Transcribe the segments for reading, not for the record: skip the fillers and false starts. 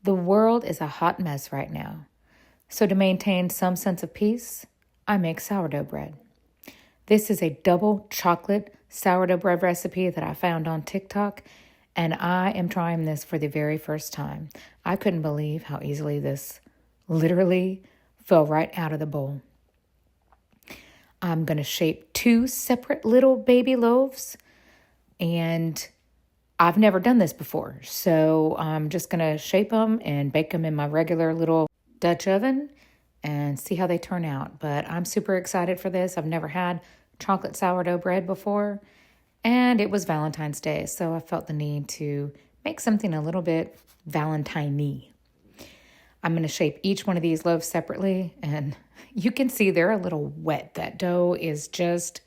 The world is a hot mess right now. So to maintain some sense of peace, I make sourdough bread. This is a double chocolate sourdough bread recipe that I found on TikTok, and I am trying this for the very first time. I couldn't believe how easily this literally fell right out of the bowl. I'm going to shape 2 separate little baby loaves, and I've never done this before, so I'm just going to shape them and bake them in my regular little Dutch oven and see how they turn out. But I'm super excited for this. I've never had chocolate sourdough bread before, and it was Valentine's Day, so I felt the need to make something a little bit Valentine-y. I'm going to shape each one of these loaves separately, and you can see they're a little wet. That dough is just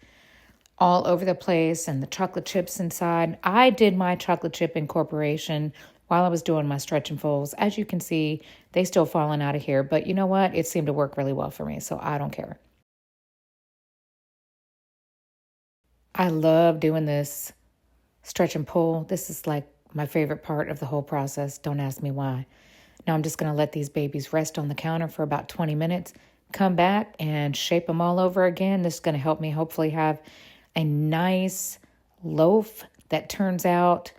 all over the place, and the chocolate chips inside. I did my chocolate chip incorporation while I was doing my stretch and folds. As you can see, they still falling out of here, but you know what? It seemed to work really well for me, so I don't care. I love doing this stretch and pull. This is like my favorite part of the whole process. Don't ask me why. Now I'm just going to let these babies rest on the counter for about 20 minutes, come back and shape them all over again. This is going to help me hopefully have a nice loaf that turns out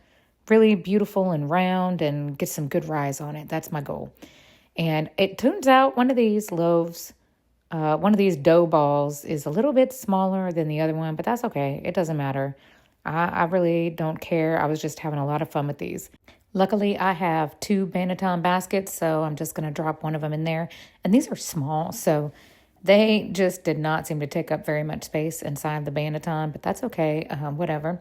really beautiful and round and get some good rise on it. That's my goal. And it turns out one of these loaves, one of these dough balls is a little bit smaller than the other one, but that's okay. It doesn't matter. I really don't care. I was just having a lot of fun with these. Luckily, I have 2 Valentine baskets, so I'm just going to drop one of them in there. And these are small, so they just did not seem to take up very much space inside the Valentine, but that's okay. Whatever.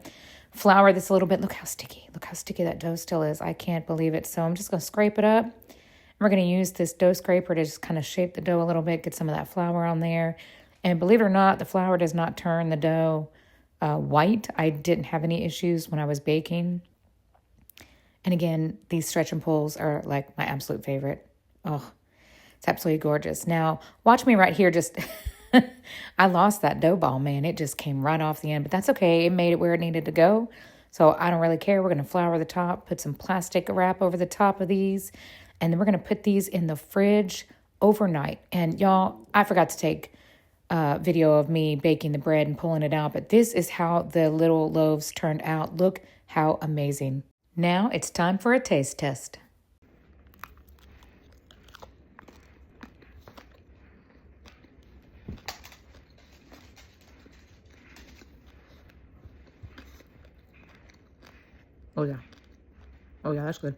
Flour this a little bit. Look how sticky. Look how sticky that dough still is. I can't believe it. So I'm just going to scrape it up. We're going to use this dough scraper to just kind of shape the dough a little bit, get some of that flour on there. And believe it or not, the flour does not turn the dough white. I didn't have any issues when I was baking. And again, these stretch and pulls are like my absolute favorite. Oh, it's absolutely gorgeous. Now, watch me right here. Just, I lost that dough ball, man. It just came right off the end, but that's okay. It made it where it needed to go. So I don't really care. We're going to flour the top, put some plastic wrap over the top of these, and then we're going to put these in the fridge overnight. And y'all, I forgot to take a video of me baking the bread and pulling it out, but this is how the little loaves turned out. Look how amazing. Now it's time for a taste test. Oh yeah. Oh yeah, that's good.